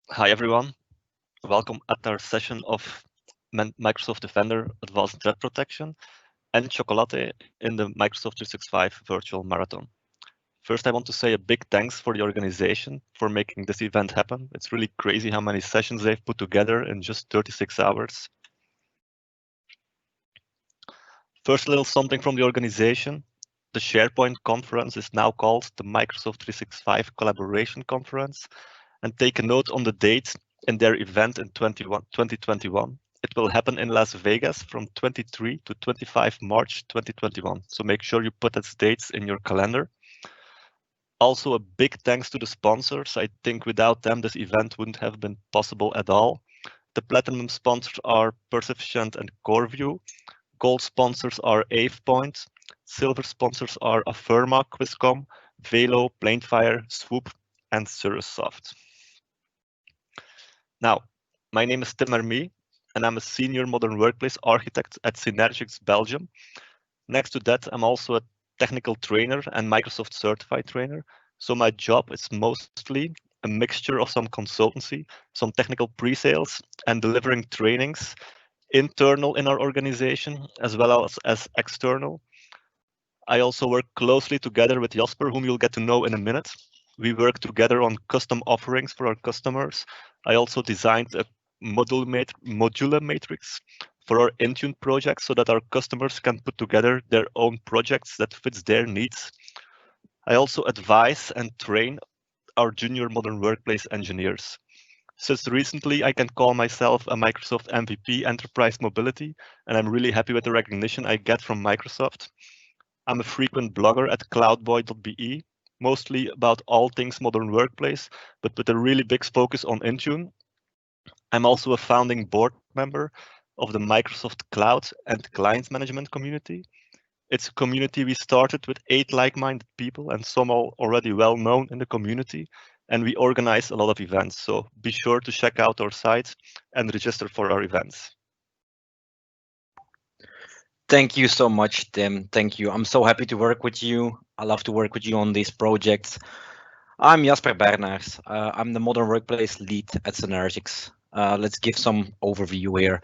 Hi everyone, welcome at our session of Microsoft Defender Advanced Threat Protection and Chocolatey in the Microsoft 365 Virtual Marathon. First, I want to say a big thanks for the organization for making this event happen. It's really crazy how many sessions they've put together in just 36 hours. First, a little something from the organization. The SharePoint conference is now called the Microsoft 365 Collaboration Conference, and take a note on the date in their event in 2021. It will happen in Las Vegas from 23 to 25 March 2021. So make sure you put its dates in your calendar. Also, a big thanks to the sponsors. I think without them, this event wouldn't have been possible at all. The platinum sponsors are Perseficient and CoreView. Gold sponsors are AvePoint. Silver sponsors are Affirma, Quizcom, Velo, Planefire, Swoop, and Cirrussoft. Now, my name is Tim Hermie, and I'm a senior modern workplace architect at Synergics Belgium. Next to that, I'm also a technical trainer and Microsoft certified trainer. So my job is mostly a mixture of some consultancy, some technical pre-sales, and delivering trainings internal in our organization as well as external. I also work closely together with Jasper, whom you'll get to know in a minute. We work together on custom offerings for our customers. I also designed a modular matrix for our Intune project so that our customers can put together their own projects that fits their needs. I also advise and train our junior modern workplace engineers. Since recently, I can call myself a Microsoft MVP Enterprise Mobility, and I'm really happy with the recognition I get from Microsoft. I'm a frequent blogger at cloudboy.be, mostly about all things modern workplace, but with a really big focus on Intune. I'm also a founding board member of the Microsoft Cloud and Client Management community. It's a community we started with 8 like-minded people, and some are already well known in the community, and we organize a lot of events. So be sure to check out our site and register for our events. Thank you so much, Tim. Thank you. I'm so happy to work with you. I love to work with you on these projects. I'm Jasper Bernaers. I'm the Modern Workplace Lead at Synergics. Let's give some overview here.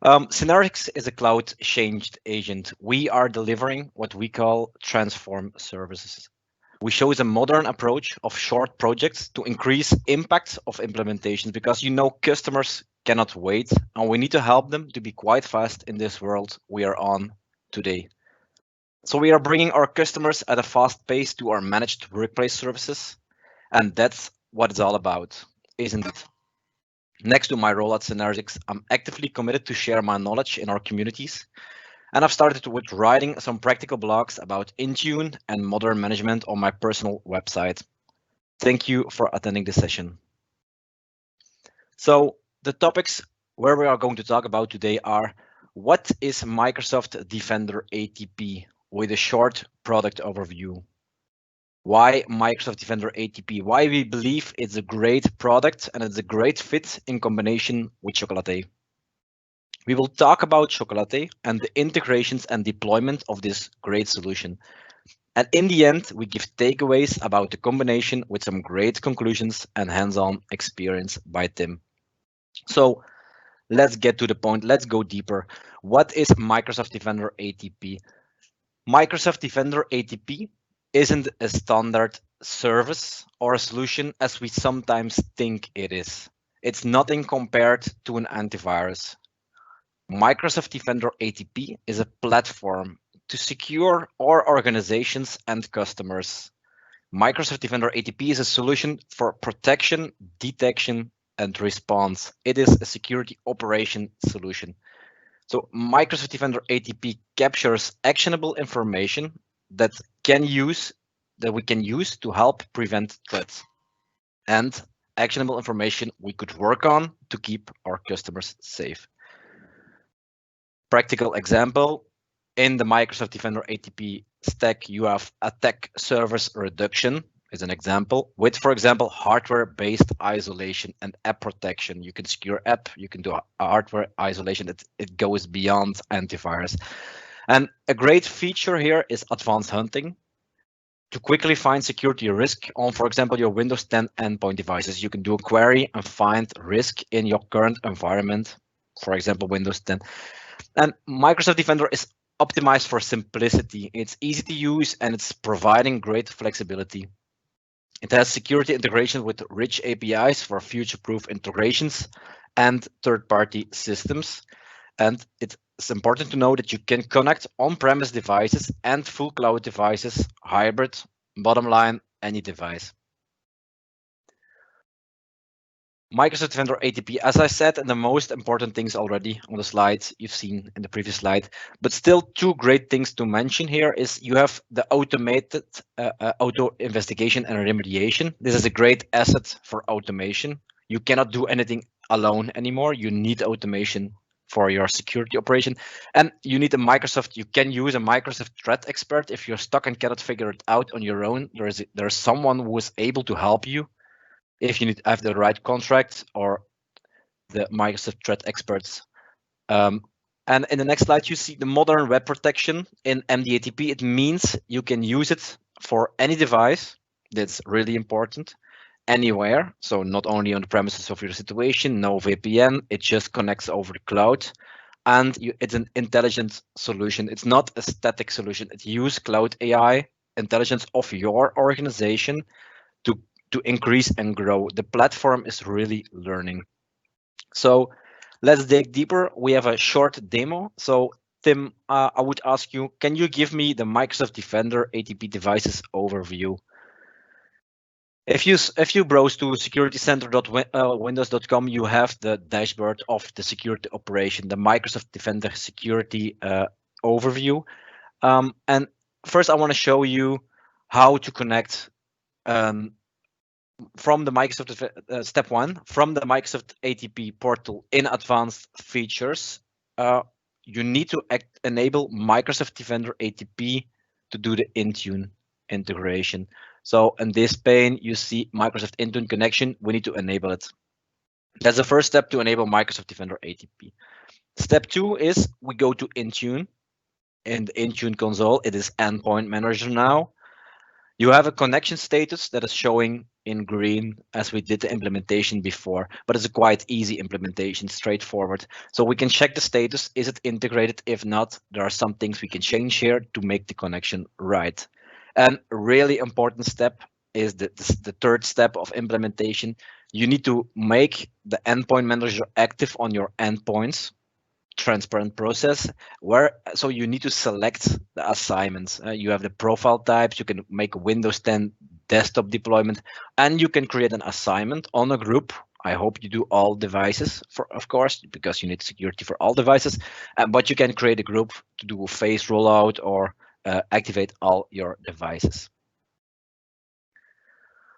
Synergics is a cloud changed agent. We are delivering what we call transform services. We chose a modern approach of short projects to increase impact of implementations because customers cannot wait and we need to help them to be quite fast in this world we are on today. So we are bringing our customers at a fast pace to our managed workplace services, and that's what it's all about, isn't it? Next to my role at Synergics, I'm actively committed to share my knowledge in our communities. And I've started with writing some practical blogs about Intune and modern management on my personal website. Thank you for attending this session. So the topics where we are going to talk about today are: what is Microsoft Defender ATP, with a short product overview. Why Microsoft Defender ATP? Why we believe it's a great product and it's a great fit in combination with Chocolatey. We will talk about Chocolatey and the integrations and deployment of this great solution. And in the end, we give takeaways about the combination with some great conclusions and hands-on experience by Tim. So let's get to the point. Let's go deeper. What is Microsoft Defender ATP? Microsoft Defender ATP isn't a standard service or a solution as we sometimes think it is. It's nothing compared to an antivirus. Microsoft Defender ATP is a platform to secure our organizations and customers. Microsoft Defender ATP is a solution for protection, detection, and response. It is a security operation solution. So Microsoft Defender ATP captures actionable information that we can use to help prevent threats, and actionable information we could work on to keep our customers safe. Practical example, in the Microsoft Defender ATP stack, you have attack surface reduction is an example with, for example, hardware-based isolation and app protection. You can secure app, you can do a hardware isolation. It goes beyond antivirus. And a great feature here is advanced hunting. to quickly find security risk on, for example, your Windows 10 endpoint devices. You can do a query and find risk in your current environment, for example, Windows 10. And Microsoft Defender is optimized for simplicity. It's easy to use and it's providing great flexibility. It has security integration with rich APIs for future-proof integrations and third-party systems. And it's important to know that you can connect on-premise devices and full cloud devices, hybrid, bottom line, any device. Microsoft Defender ATP, as I said, and the most important things already on the slide you've seen in the previous slide, but still two great things to mention here is you have the automated auto investigation and remediation. This is a great asset for automation. You cannot do anything alone anymore. You need automation for your security operation, and you need a Microsoft. You can use a Microsoft threat expert if you're stuck and cannot figure it out on your own. There's someone who is able to help you. If you need to have the right contract or the Microsoft threat experts. And in the next slide, you see the modern web protection in MDATP. It means you can use it for any device. That's really important. Anywhere. So not only on the premises of your situation, no VPN. It just connects over the cloud. And it's an intelligent solution. It's not a static solution. It uses cloud AI intelligence of your organization to increase and grow. The platform is really learning. So let's dig deeper. We have a short demo. So Tim, I would ask you, can you give me the Microsoft Defender ATP devices overview? If you browse to securitycenter.windows.com, you have the dashboard of the security operation, the Microsoft Defender security overview. And first, I want to show you how to connect from the Microsoft step one, from the Microsoft ATP portal in advanced features, you need to enable Microsoft Defender ATP to do the Intune integration. So in this pane, you see Microsoft Intune connection. We need to enable it. That's the first step to enable Microsoft Defender ATP. Step two is we go to Intune. In the Intune console, it is Endpoint Manager now. You have a connection status that is showing in green as we did the implementation before, but it's a quite easy implementation, straightforward. So we can check the status. Is it integrated? If not, there are some things we can change here to make the connection right. And a really important step is the third step of implementation. You need to make the endpoint manager active on your endpoints. Transparent process so you need to select the assignments. You have the profile types. You can make a Windows 10 desktop deployment, and you can create an assignment on a group. I hope you do all devices, of course, because you need security for all devices. But you can create a group to do a phase rollout or activate all your devices.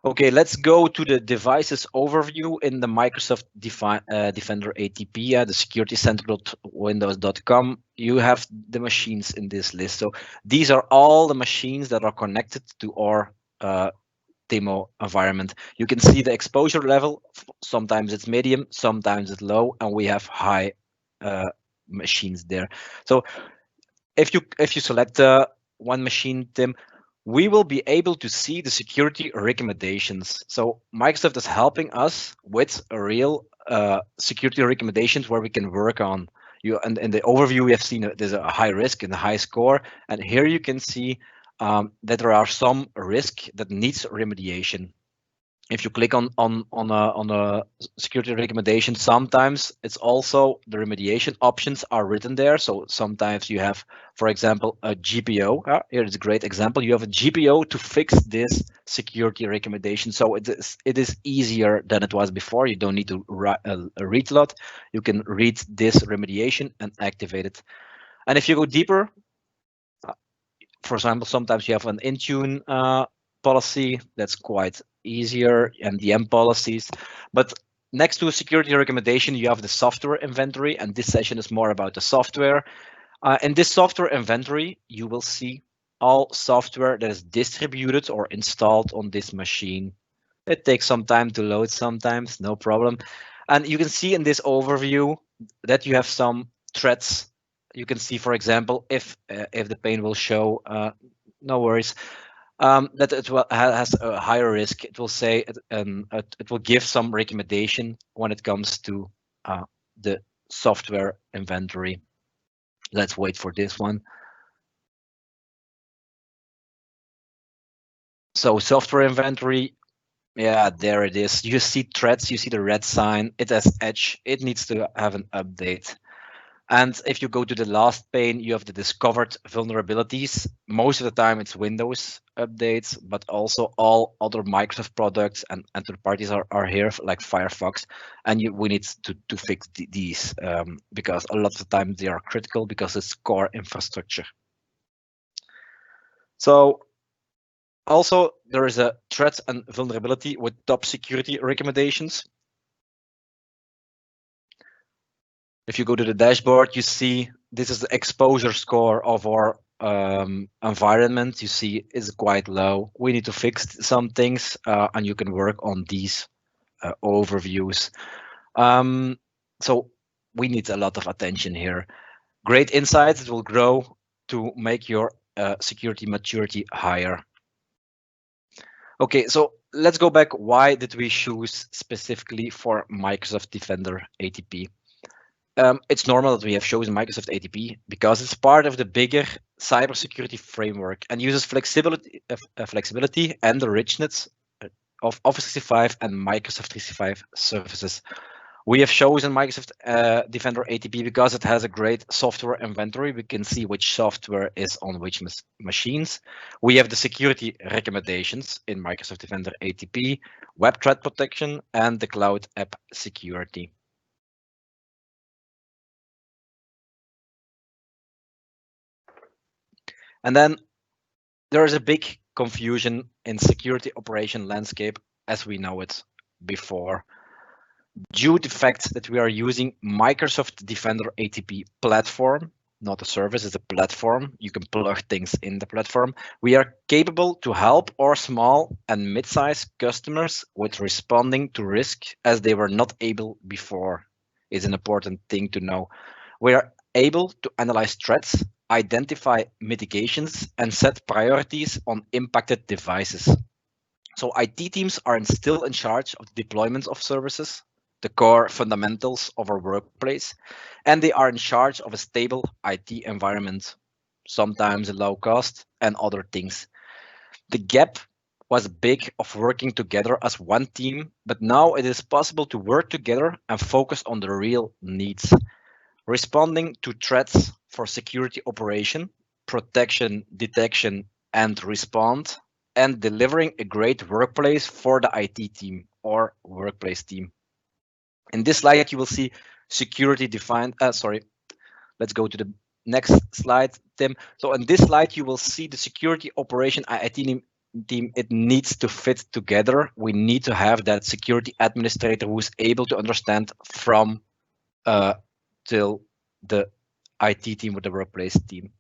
Okay, let's go to the devices overview in the Microsoft Defender ATP, the securitycenter.windows.com. You have the machines in this list. So these are all the machines that are connected to our demo environment. You can see the exposure level. Sometimes it's medium, sometimes it's low, and we have high machines there. So if you select one machine, Tim, we will be able to see the security recommendations. So Microsoft is helping us with a real security recommendations where we can work on. And in the overview, we have seen there's a high risk and a high score. And here you can see that there are some risk that needs remediation. If you click on a security recommendation, sometimes it's also the remediation options are written there. So sometimes you have, for example, a GPO. Here is a great example. You have a GPO to fix this security recommendation. So it is easier than it was before. You don't need to read a lot. You can read this remediation and activate it. And if you go deeper, for example, sometimes you have an Intune policy that's quite easier, MDM policies. But next to a security recommendation, you have the software inventory, and this session is more about the software. In this software inventory, you will see all software that is distributed or installed on this machine. It takes some time to load sometimes, no problem. And you can see in this overview that you have some threats. You can see, for example, if the pane will show, no worries. that it has a higher risk. It will say it will give some recommendation when it comes to the software inventory. Let's wait for this one. So software inventory, yeah, there it is. You see threads, you see the red sign. It has edge. It needs to have an update. And if you go to the last pane, you have the discovered vulnerabilities. Most of the time it's Windows updates, but also all other Microsoft products and third parties are here, like Firefox. And we need to fix these because a lot of the time they are critical because it's core infrastructure. So also there is a threat and vulnerability with top security recommendations. If you go to the dashboard, you see this is the exposure score of our environment. You see is quite low. We need to fix some things, and you can work on these overviews. So we need a lot of attention here. Great insights. It will grow to make your security maturity higher. Okay, so let's go back. Why did we choose specifically for Microsoft Defender ATP? It's normal that we have chosen Microsoft ATP because it's part of the bigger cybersecurity framework and uses flexibility and the richness of Office 365 and Microsoft 365 services. We have chosen Microsoft Defender ATP because it has a great software inventory. We can see which software is on which machines. We have the security recommendations in Microsoft Defender ATP, web threat protection, and the cloud app security. And then there is a big confusion in security operation landscape as we know it before. Due to the fact that we are using Microsoft Defender ATP platform, not a service, it's a platform. You can plug things in the platform. We are capable to help our small and mid-sized customers with responding to risk as they were not able before. Is an important thing to know. We are able to analyze threats, identify mitigations, and set priorities on impacted devices. So IT teams are still in charge of the deployment of services, the core fundamentals of our workplace, and they are in charge of a stable IT environment, sometimes low cost and other things. The gap was big of working together as one team, but now it is possible to work together and focus on the real needs. Responding to threats for security operation, protection, detection, and respond, and delivering a great workplace for the IT team or workplace team. In this slide, you will see security defined. Let's go to the next slide, Tim. So in this slide, you will see the security operation IT team. It needs to fit together. We need to have that security administrator who is able to understand from till the IT team with the workplace team.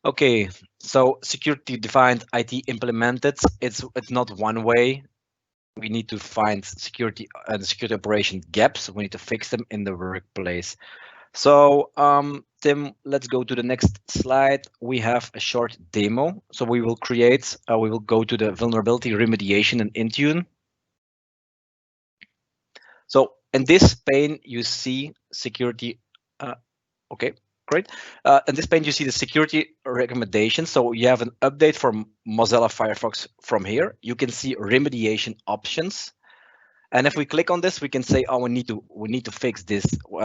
Okay, so security defined IT implemented. It's not one way. We need to find security and security operation gaps. We need to fix them in the workplace. So Tim, let's go to the next slide. We have a short demo. So we will create, we will go to the vulnerability remediation in Intune. So in this pane, you see security. Okay, great. In this pane, you see the security recommendations. So you have an update for Mozilla Firefox from here. You can see remediation options. And if we click on this, we can say, oh, we need to fix this.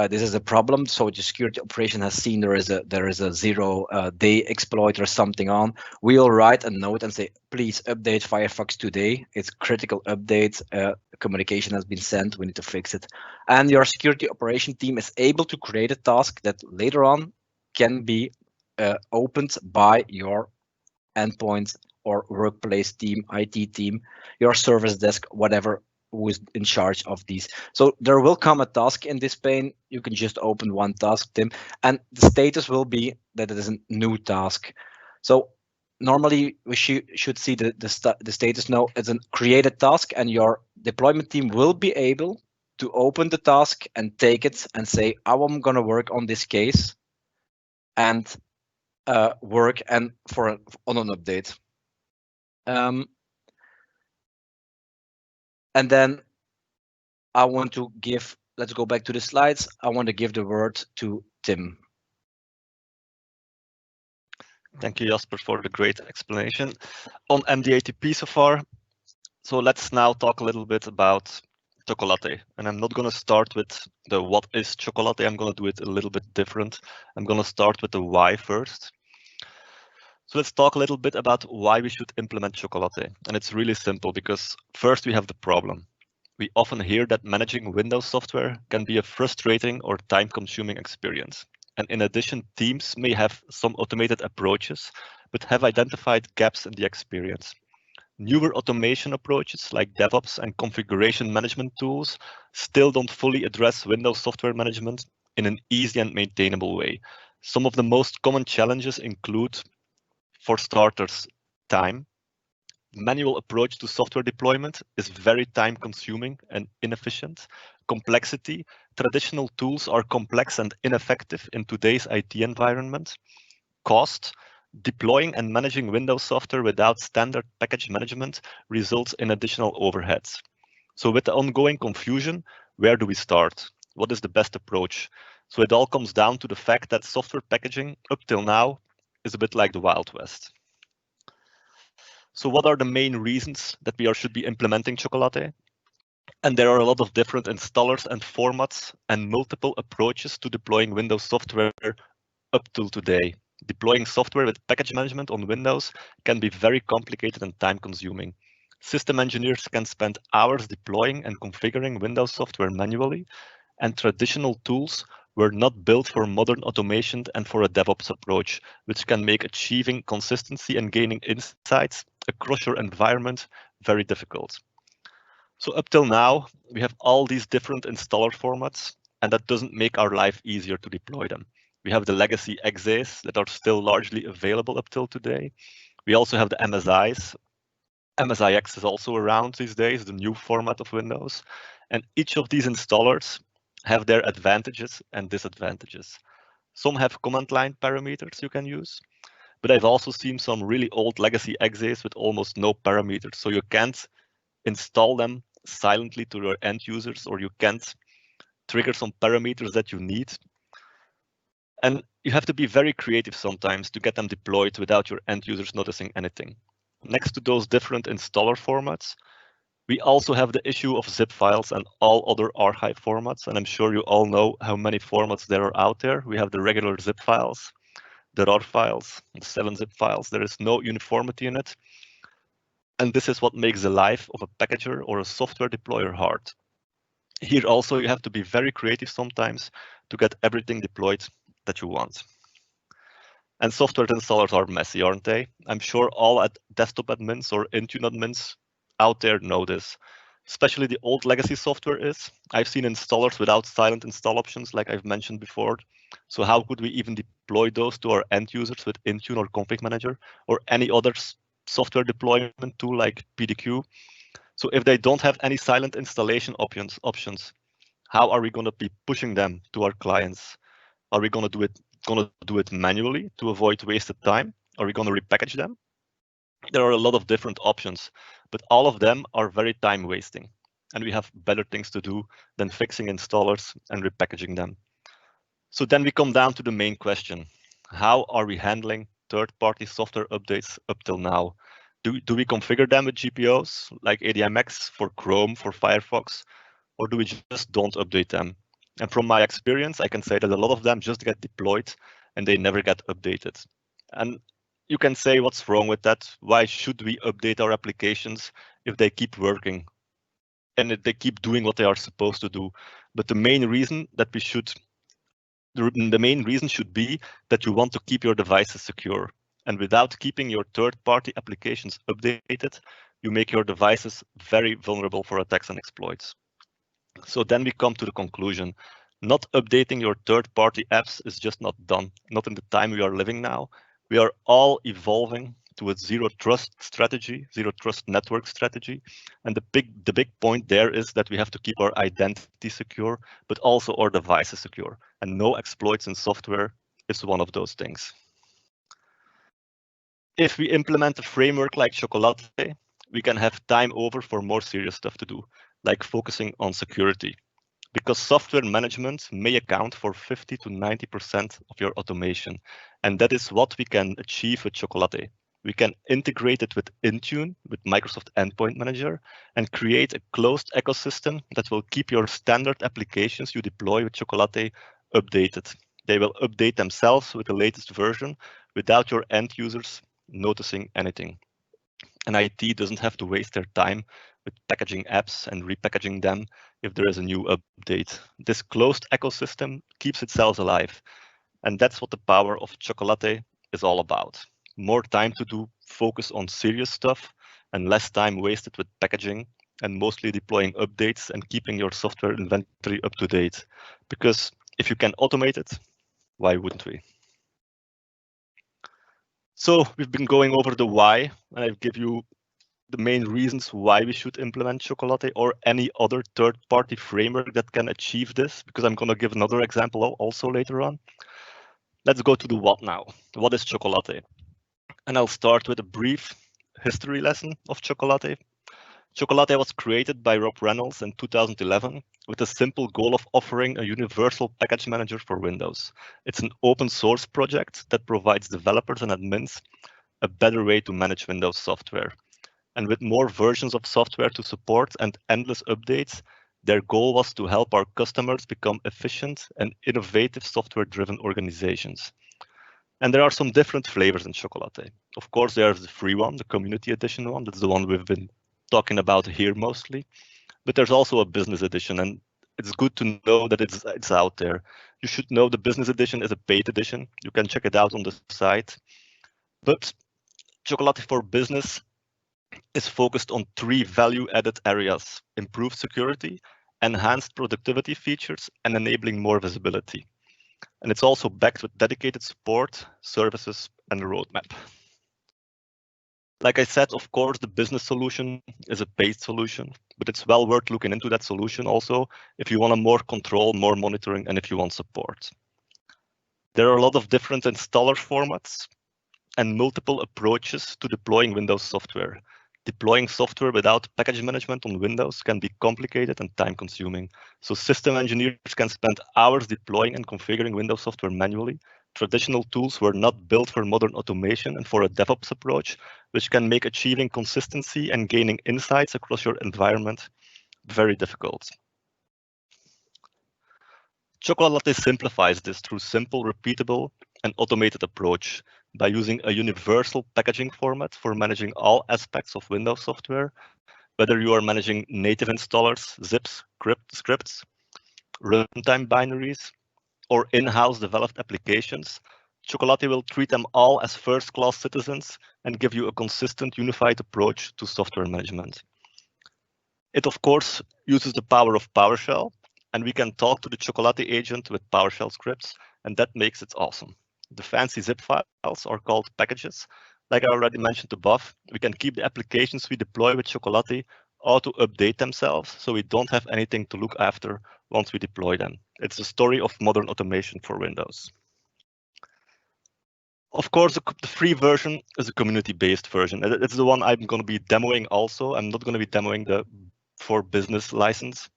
This is a problem. So the security operation has seen there is a 0-day exploit or something on. We'll write a note and say, please update Firefox today. It's critical update. Communication has been sent. We need to fix it. And your security operation team is able to create a task that later on can be opened by your endpoint or workplace team, IT team, your service desk, whatever, who is in charge of these. So there will come a task in this pane. You can just open one task, Tim, and the status will be that it is a new task. So normally we should see the status now as a created task, and your deployment team will be able to open the task and take it and say, I'm going to work on this case. And work and on an update. And then I want to give, let's go back to the slides. I want to give the word to Tim. Thank you, Jasper, for the great explanation on MDATP so far. So let's now talk a little bit about Chocolatey. And I'm not going to start with the what is Chocolatey. I'm going to do it a little bit different. I'm going to start with the why first. So let's talk a little bit about why we should implement Chocolatey. And it's really simple because first we have the problem. We often hear that managing Windows software can be a frustrating or time-consuming experience. And in addition, teams may have some automated approaches, but have identified gaps in the experience. Newer automation approaches like DevOps and configuration management tools still don't fully address Windows software management in an easy and maintainable way. Some of the most common challenges include, for starters, time. Manual approach to software deployment is very time consuming and inefficient. Complexity. Traditional tools are complex and ineffective in today's IT environment. Cost. Deploying and managing Windows software without standard package management results in additional overheads. So with the ongoing confusion, where do we start? What is the best approach? So it all comes down to the fact that software packaging up till now is a bit like the Wild West. So what are the main reasons that we should be implementing Chocolatey? And there are a lot of different installers and formats and multiple approaches to deploying Windows software up till today. Deploying software with package management on Windows can be very complicated and time-consuming. System engineers can spend hours deploying and configuring Windows software manually, and traditional tools were not built for modern automation and for a DevOps approach, which can make achieving consistency and gaining insights across your environment very difficult. So up till now, we have all these different installer formats, and that doesn't make our life easier to deploy them. We have the legacy XAs that are still largely available up till today. We also have the MSIs. MSIX is also around these days, the new format of Windows. And each of these installers have their advantages and disadvantages. Some have command line parameters you can use, but I've also seen some really old legacy XAs with almost no parameters. So you can't install them silently to your end users, or you can't trigger some parameters that you need. And you have to be very creative sometimes to get them deployed without your end users noticing anything. Next to those different installer formats, we also have the issue of zip files and all other archive formats. And I'm sure you all know how many formats there are out there. We have the regular zip files, the RAR files, the 7-zip files. There is no uniformity in it. And this is what makes the life of a packager or a software deployer hard. Here also, you have to be very creative sometimes to get everything deployed that you want. And software installers are messy, aren't they? I'm sure all desktop admins or Intune admins out there know this. Especially the old legacy software is. I've seen installers without silent install options, like I've mentioned before. So how could we even deploy those to our end users with Intune or Config Manager or any other software deployment tool like PDQ? So if they don't have any silent installation options, how are we going to be pushing them to our clients? Are we going to do it manually to avoid wasted time? Are we going to repackage them? There are a lot of different options, but all of them are very time wasting. And we have better things to do than fixing installers and repackaging them. So then we come down to the main question. How are we handling third-party software updates up till now? Do we configure them with GPOs like ADMX for Chrome, for Firefox, or do we just don't update them? And from my experience, I can say that a lot of them just get deployed and they never get updated. And you can say, what's wrong with that? Why should we update our applications if they keep working and if they keep doing what they are supposed to do? But the main reason should be that you want to keep your devices secure. And without keeping your third-party applications updated, you make your devices very vulnerable for attacks and exploits. So then we come to the conclusion. Not updating your third-party apps is just not done, not in the time we are living now. We are all evolving to a zero trust strategy, zero trust network strategy. And the big point there is that we have to keep our identity secure, but also our devices secure. And no exploits in software is one of those things. If we implement a framework like Chocolatey, we can have time over for more serious stuff to do, like focusing on security. Because software management may account for 50 to 90% of your automation. And that is what we can achieve with Chocolatey. We can integrate it with Intune, with Microsoft Endpoint Manager, and create a closed ecosystem that will keep your standard applications you deploy with Chocolatey updated. They will update themselves with the latest version without your end users noticing anything. And IT doesn't have to waste their time with packaging apps and repackaging them if there is a new update. This closed ecosystem keeps itself alive. And that's what the power of Chocolatey is all about. More time to do focus on serious stuff and less time wasted with packaging and mostly deploying updates and keeping your software inventory up to date. Because if you can automate it, why wouldn't we? So we've been going over the why, and I've give you the main reasons why we should implement Chocolatey or any other third-party framework that can achieve this, because I'm going to give another example also later on. Let's go to the what now. What is Chocolatey? And I'll start with a brief history lesson of Chocolatey. Chocolatey was created by Rob Reynolds in 2011 with the simple goal of offering a universal package manager for Windows. It's an open source project that provides developers and admins a better way to manage Windows software. And with more versions of software to support and endless updates, their goal was to help our customers become efficient and innovative software-driven organizations. And there are some different flavors in Chocolatey. Of course, there's the free one, the community edition one. That's the one we've been talking about here mostly. But there's also a business edition, and it's good to know that it's out there. You should know the business edition is a paid edition. You can check it out on the site. But Chocolatey for Business is focused on 3 value-added areas: improved security, enhanced productivity features, and enabling more visibility. And it's also backed with dedicated support, services, and a roadmap. Like I said, of course, the business solution is a paid solution, but it's well worth looking into that solution also if you want more control, more monitoring, and if you want support. There are a lot of different installer formats and multiple approaches to deploying Windows software. Deploying software without package management on Windows can be complicated and time-consuming. So system engineers can spend hours deploying and configuring Windows software manually. Traditional tools were not built for modern automation and for a DevOps approach, which can make achieving consistency and gaining insights across your environment very difficult. Chocolatey simplifies this through simple, repeatable, and automated approach by using a universal packaging format for managing all aspects of Windows software, whether you are managing native installers, zips, scripts, runtime binaries, or in-house developed applications. Chocolatey will treat them all as first-class citizens and give you a consistent, unified approach to software management. It, of course, uses the power of PowerShell, and we can talk to the Chocolatey agent with PowerShell scripts, and that makes it awesome. The fancy zip files are called packages. Like I already mentioned above, we can keep the applications we deploy with Chocolatey auto-update themselves, so we don't have anything to look after once we deploy them. It's the story of modern automation for Windows. Of course, the free version is a community-based version. It's the one I'm going to be demoing also. I'm not going to be demoing the for business license.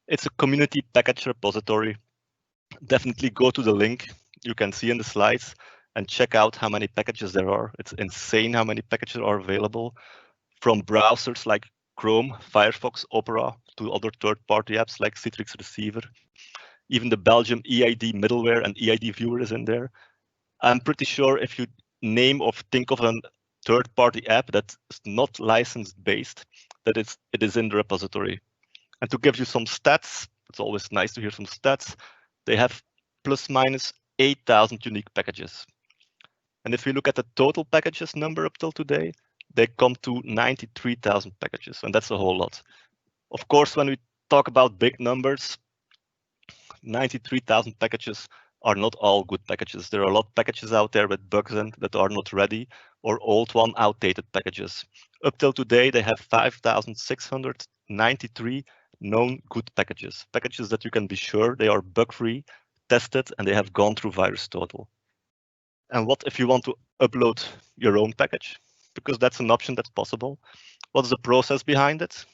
It's a community package repository. Definitely go to the link you can see in the slides and check out how many packages there are. It's insane how many packages are available, from browsers like Chrome, Firefox, Opera, to other third-party apps like Citrix Receiver. Even the Belgium EID middleware and EID viewer is in there. I'm pretty sure if you name or think of a third-party app that's not license-based, that it is in the repository. And to give you some stats, it's always nice to hear some stats. They have plus minus 8,000 unique packages. And if we look at the total packages number up till today, they come to 93,000 packages, and that's a whole lot. Of course, when we talk about big numbers, 93,000 packages are not all good packages. There are a lot of packages out there with bugs in that are not ready, or old one, outdated packages. Up till today, they have 5,693 known good packages, packages that you can be sure they are bug-free, tested, and they have gone through VirusTotal. And what if you want to upload your own package, because that's an option that's possible. What's the process behind it?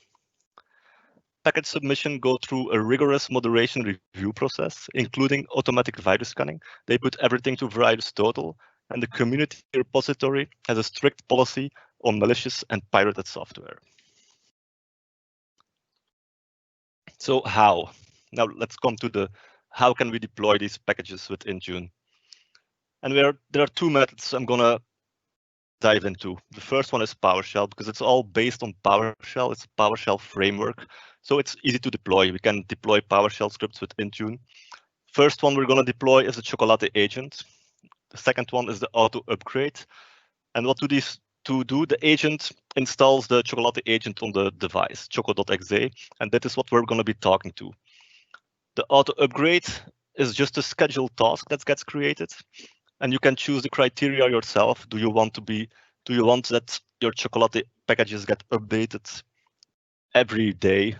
Package submission go through a rigorous moderation review process, including automatic virus scanning. They put everything to virus total, and the community repository has a strict policy on malicious and pirated software. So how? Now let's come to the how can we deploy these packages with Intune? And there are two methods I'm gonna dive into. The first one is PowerShell, because it's all based on PowerShell. It's a PowerShell framework, so it's easy to deploy. We can deploy PowerShell scripts with Intune. First one we're gonna deploy is the Chocolatey agent. The second one is the auto upgrade. And what do these two do? The agent installs the Chocolatey agent on the device, choco.exe, and that is what we're gonna be talking to. The auto upgrade is just a scheduled task that gets created, and you can choose the criteria yourself. Do you want that your Chocolatey packages get updated every day,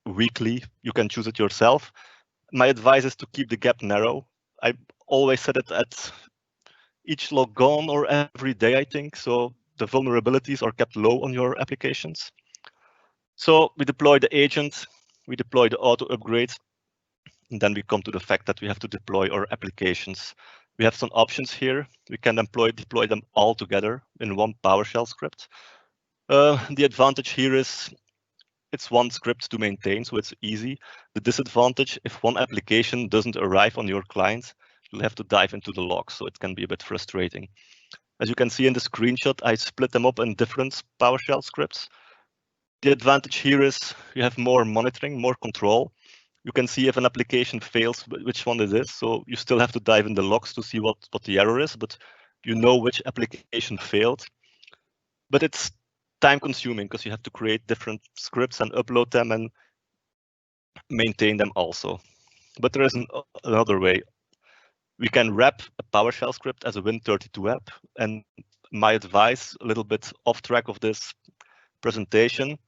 weekly? You can choose it yourself. My advice is to keep the gap narrow. I always set it at each logon or every day, I think, so the vulnerabilities are kept low on your applications. So we deploy the agent, we deploy the auto upgrade, and then we come to the fact that we have to deploy our applications. We have some options here. We can deploy them all together in one PowerShell script. The advantage here is it's one script to maintain, so it's easy. The disadvantage, if one application doesn't arrive on your client, you'll have to dive into the logs, so it can be a bit frustrating. As you can see in the screenshot, I split them up in different PowerShell scripts. The advantage here is you have more monitoring, more control. You can see if an application fails, which one it is. So you still have to dive in the logs to see what the error is, but you know which application failed. But it's time consuming because you have to create different scripts and upload them and maintain them also. But there is another way. We can wrap a PowerShell script as a Win32 app. And my advice, a little bit off track of this presentation,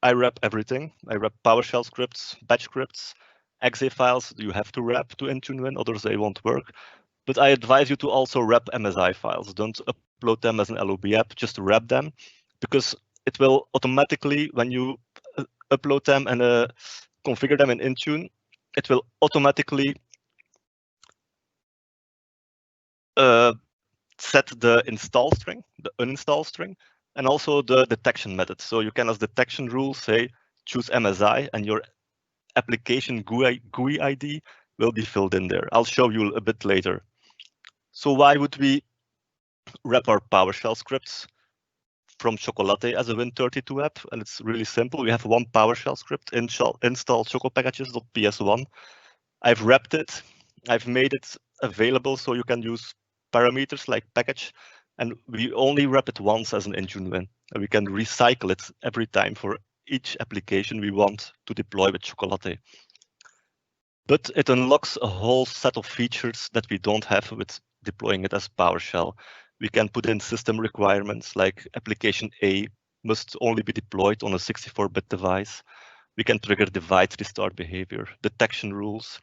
I wrap everything. I wrap PowerShell scripts, batch scripts, exe files you have to wrap to Intune Win, others they won't work. But I advise you to also wrap MSI files. Don't upload them as an LOB app, just wrap them, because it will automatically, when you upload them and configure them in Intune, it will automatically set the install string, the uninstall string, and also the detection method. So you can, as detection rule, say choose MSI, and your application GUI ID will be filled in there. I'll show you a bit later. So why would we wrap our PowerShell scripts from Chocolatey as a Win32 app? And it's really simple. We have one PowerShell script, install chocopackages.ps1. I've wrapped it. I've made it available so you can use parameters like package, and we only wrap it once as an Intune Win, and we can recycle it every time for each application we want to deploy with Chocolatey. But it unlocks a whole set of features that we don't have with deploying it as PowerShell. We can put in system requirements like application A must only be deployed on a 64-bit device. We can trigger device restart behavior, detection rules.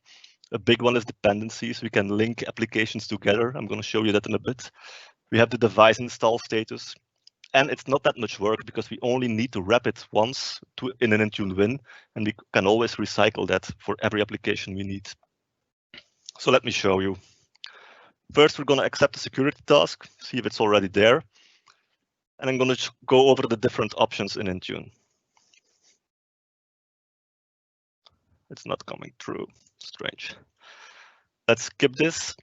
A big one is dependencies. We can link applications together. I'm going to show you that in a bit. We have the device install status. And it's not that much work because we only need to wrap it once in an Intune Win, and we can always recycle that for every application we need. So let me show you. First, we're going to accept the security task, see if it's already there. And I'm going to go over the different options in Intune. It's not coming through. Strange. Let's skip this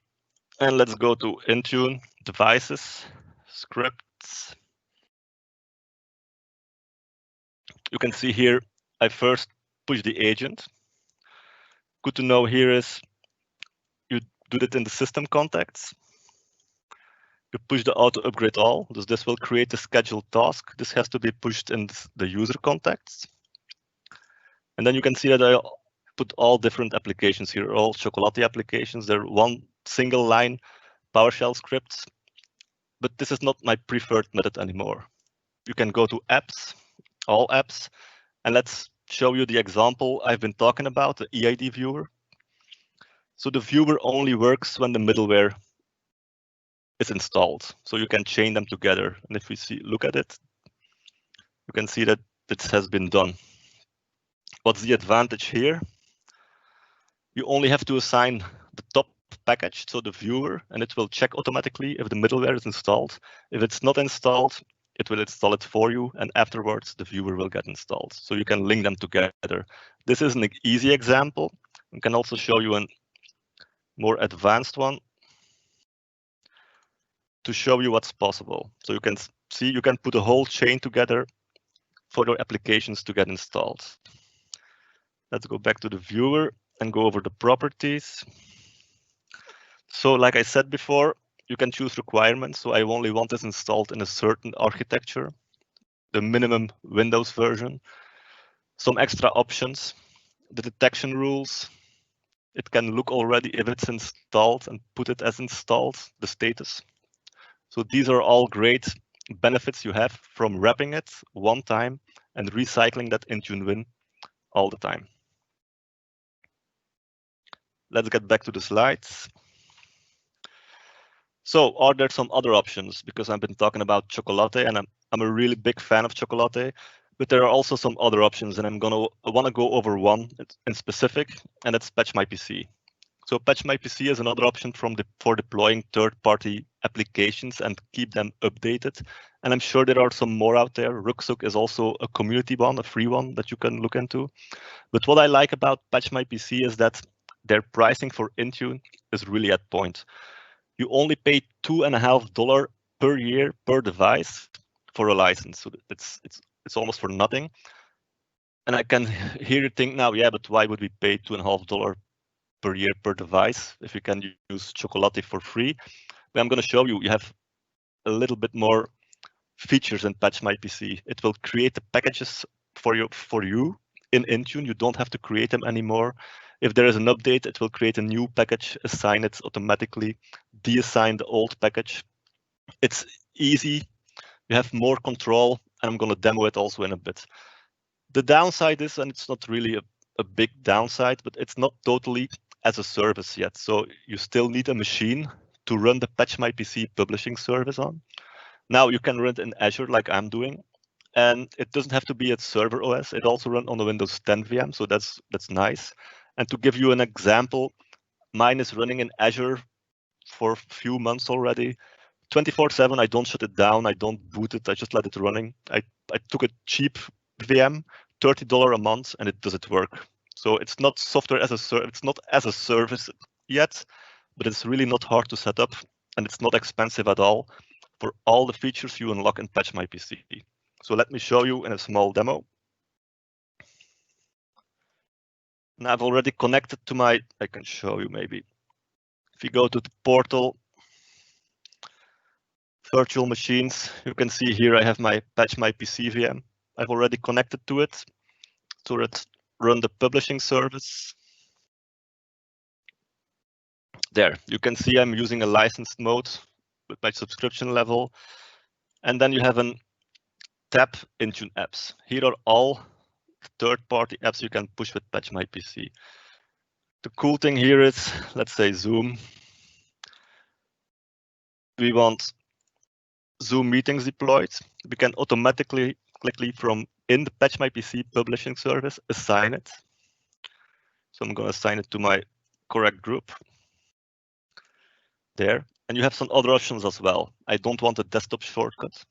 and let's go to Intune, devices, scripts. You can see here, I first push the agent. Good to know here is you do that in the system contacts. You push the auto upgrade all, so this will create a scheduled task. This has to be pushed in the user contacts. And then you can see that I put all different applications here, all Chocolatey applications. They're one single line PowerShell scripts, but this is not my preferred method anymore. You can go to apps, all apps, and let's show you the example I've been talking about, the EID viewer. So the viewer only works when the middleware is installed. So you can chain them together. And if we look at it, you can see that it has been done. What's the advantage here? You only have to assign the top package, so the viewer, and it will check automatically if the middleware is installed. If it's not installed, it will install it for you, and afterwards the viewer will get installed. So you can link them together. This is an easy example. I can also show you a more advanced one to show you what's possible. So you can see you can put a whole chain together for your applications to get installed. Let's go back to the viewer and go over the properties. So like I said before, you can choose requirements. So I only want this installed in a certain architecture, the minimum Windows version, some extra options, the detection rules. It can look already if it's installed and put it as installed, the status. So these are all great benefits you have from wrapping it one time and recycling that Intune win all the time. Let's get back to the slides. So are there some other options? Because I've been talking about Chocolatey and I'm a really big fan of Chocolatey, but there are also some other options and I want to go over one in specific, and that's Patch My PC. So Patch My PC is another option for deploying third-party applications and keep them updated. And I'm sure there are some more out there. Ruckzuck is also a community one, a free one that you can look into. But what I like about Patch My PC is that their pricing for Intune is really at point. You only pay $2.50 per year per device for a license. So it's almost for nothing. And I can hear you think now, yeah, but why would we pay $2.50 per year per device if you can use Chocolatey for free? But I'm going to show you, you have a little bit more features in Patch My PC. It will create the packages for you in Intune. You don't have to create them anymore. If there is an update, it will create a new package, assign it automatically, deassign the old package. It's easy. You have more control, and I'm going to demo it also in a bit. The downside is, and it's not really a big downside, but it's not totally as a service yet. So you still need a machine to run the Patch My PC publishing service on. Now you can run it in Azure like I'm doing, and it doesn't have to be at server OS. It also runs on the Windows 10 VM, so that's nice. And to give you an example, mine is running in Azure for a few months already. 24/7, I don't shut it down, I don't boot it, I just let it running. I took a cheap VM, $30 a month, and it does it work. So it's not software as a service, it's not as a service yet, but it's really not hard to set up, and it's not expensive at all for all the features you unlock in Patch My PC. So let me show you in a small demo. And I've already connected to my, I can show you maybe. If you go to the portal, virtual machines, you can see here I have my Patch My PC VM. I've already connected to it to run the publishing service. There, you can see I'm using a licensed mode with my subscription level. And then you have a tab Intune apps. Here are all third-party apps you can push with Patch My PC. The cool thing here is, let's say Zoom. We want Zoom meetings deployed. We can automatically from in the Patch My PC publishing service, assign it. So I'm going to assign it to my correct group. There. And you have some other options as well. I don't want a desktop shortcut.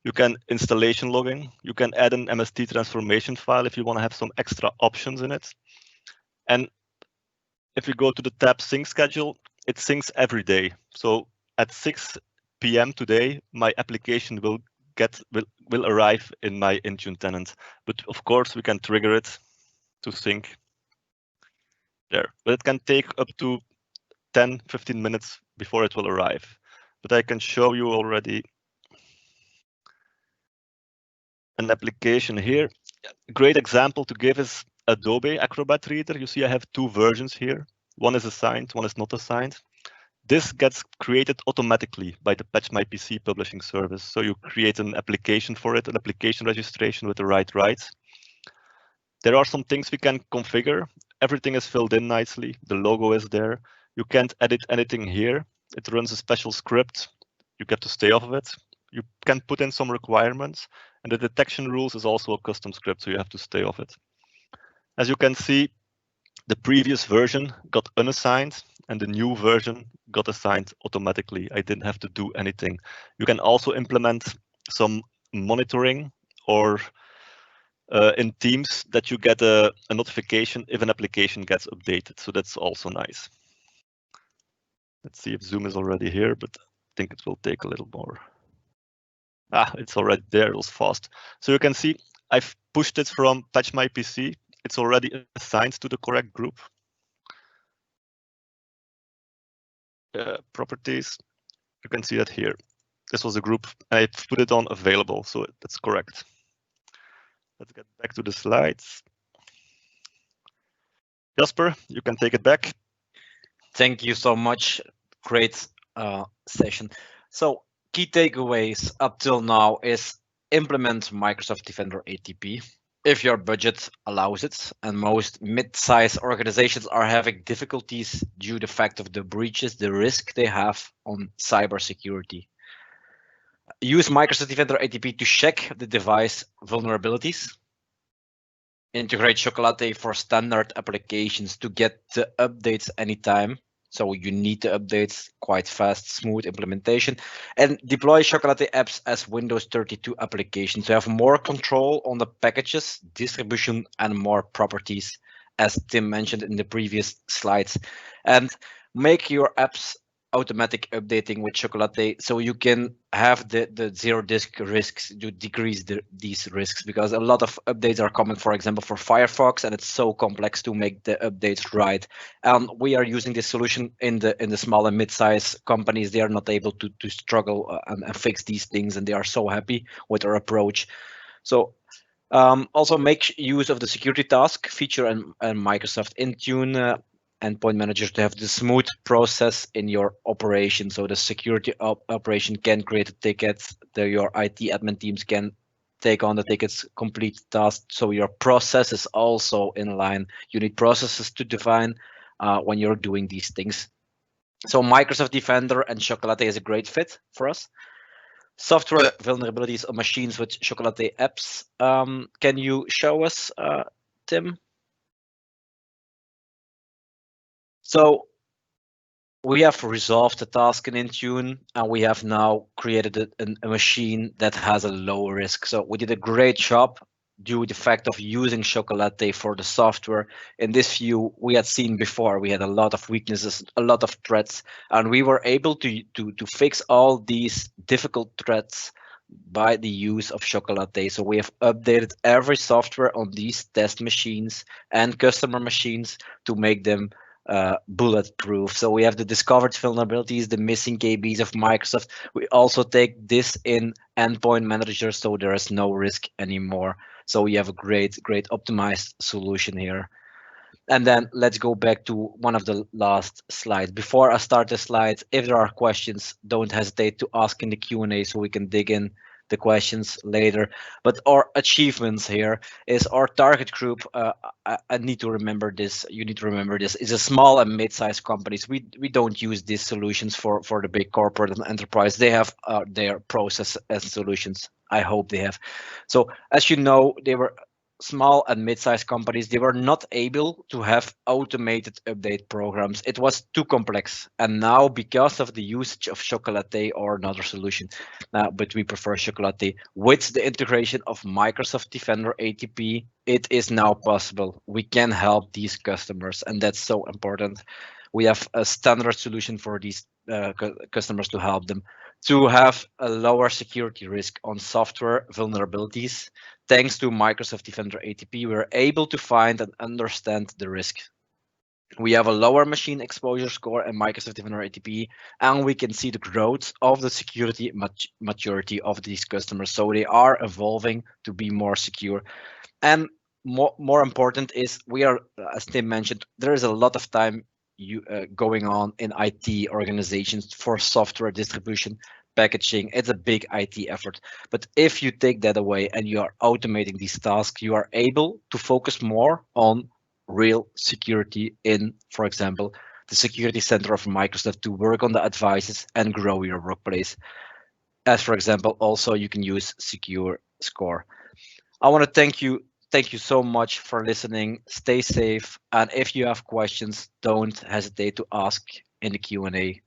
You can installation logging. You can add an MST transformation file if you want to have some extra options in it. And if you go to the tab sync schedule, it syncs every day. So at 6 p.m. today, my application will arrive in my Intune tenant. But of course, we can trigger it to sync there. But it can take up to 10-15 minutes before it will arrive. But I can show you already an application here. A great example to give is Adobe Acrobat Reader. You see I have two versions here. One is assigned, one is not assigned. This gets created automatically by the Patch My PC publishing service. So you create an application for it, an application registration with the right rights. There are some things we can configure. Everything is filled in nicely. The logo is there. You can't edit anything here. it runs a special script. You get to stay off of it. You can put in some requirements, and the detection rules is also a custom script, so you have to stay off it. As you can see, the previous version got unassigned and the new version got assigned automatically. I didn't have to do anything. You can also implement some monitoring or in Teams that you get a notification if an application gets updated. So that's also nice. Let's see if Zoom is already here, but I think it will take a little more. It's already there. It was fast. So you can see I've pushed it from Patch My PC. It's already assigned to the correct group. Properties, you can see that here. This was a group. I put it on available, so that's correct. Let's get back to the slides. Jasper, you can take it back. Thank you so much. Great session. So key takeaways up till now is implement Microsoft Defender ATP if your budget allows it, and most mid-sized organizations are having difficulties due to the fact of the breaches, the risk they have on cybersecurity. Use Microsoft Defender ATP to check the device vulnerabilities. Integrate Chocolatey for standard applications to get the updates anytime. So you need the updates, quite fast, smooth implementation, and deploy Chocolatey apps as Windows 32 applications to have more control on the packages, distribution, and more properties, as Tim mentioned in the previous slides. And make your apps automatic updating with Chocolatey so you can have the zero disk risks to decrease these risks, because a lot of updates are coming, for example, for Firefox, and it's so complex to make the updates right. And we are using this solution in the small and mid-sized companies. They are not able to struggle and fix these things, and they are so happy with our approach. So also make use of the security task feature and Microsoft Intune endpoint manager to have the smooth process in your operation. So the security operation can create tickets, your IT admin teams can take on the tickets, complete tasks. So your process is also in line. You need processes to define when you're doing these things. So Microsoft Defender and Chocolatey is a great fit for us. Software vulnerabilities on machines with Chocolatey apps. Can you show us, Tim? So we have resolved the task in Intune, and we have now created a machine that has a low risk. So we did a great job due to the fact of using Chocolatey for the software. In this view, we had seen before, we had a lot of weaknesses, a lot of threats, and we were able to fix all these difficult threats by the use of Chocolatey. So we have updated every software on these test machines and customer machines to make them bulletproof. So we have the discovered vulnerabilities, the missing KBs of Microsoft. We also take this in endpoint manager, so there is no risk anymore. So we have a great optimized solution here. And then let's go back to one of the last slides. Before I start the slides, if there are questions, don't hesitate to ask in the Q&A so we can dig in the questions later. But our achievements here is our target group. I need to remember this. You need to remember this. Is a small and mid-sized companies. We don't use these solutions for the big corporate and enterprise. They have their process and solutions. I hope they have. So as you know, they were small and mid-sized companies. They were not able to have automated update programs. It was too complex. And now, because of the usage of Chocolatey or another solution, but we prefer Chocolatey, with the integration of Microsoft Defender ATP, it is now possible. We can help these customers, and that's so important. We have a standard solution for these customers to help them to have a lower security risk on software vulnerabilities. Thanks to Microsoft Defender ATP, we're able to find and understand the risk. We have a lower machine exposure score in Microsoft Defender ATP, and we can see the growth of the security maturity of these customers. So they are evolving to be more secure. And more important is we are, as Tim mentioned, there is a lot of time going on in IT organizations for software distribution, packaging. It's a big IT effort. But if you take that away and you are automating these tasks, you are able to focus more on real security in, for example, the security center of Microsoft to work on the advices and grow your workplace. As for example, also you can use Secure Score. I want to thank you so much for listening. Stay safe, and if you have questions, don't hesitate to ask in the Q&A.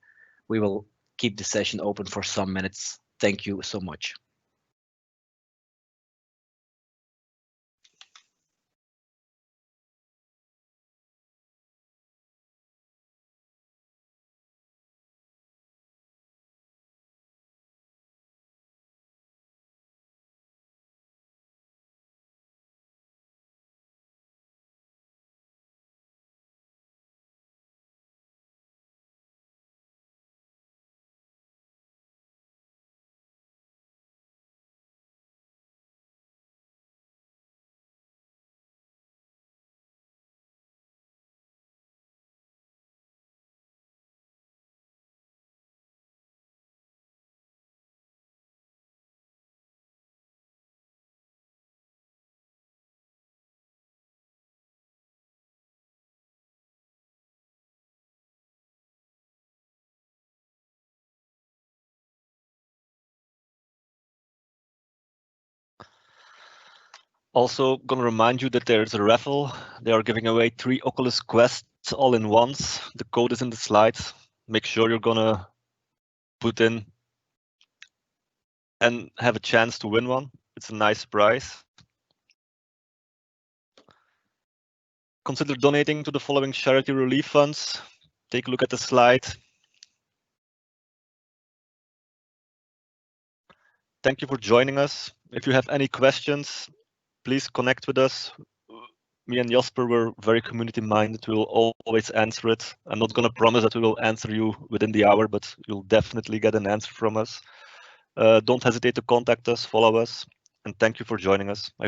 We will keep the session open for some minutes. Thank you so much. Also, gonna remind you that there's a raffle. They are giving away 3 Oculus Quests all in ones. The code is in the slides. Make sure you're gonna put in and have a chance to win one. It's a nice prize. Consider donating to the following charity relief funds. Take a look at the slide. Thank you for joining us. If you have any questions, please connect with us. Me and Jasper were very community minded. We will always answer it. I'm not going to promise that we will answer you within the hour, but you'll definitely get an answer from us. Don't hesitate to contact us, follow us, and thank you for joining us.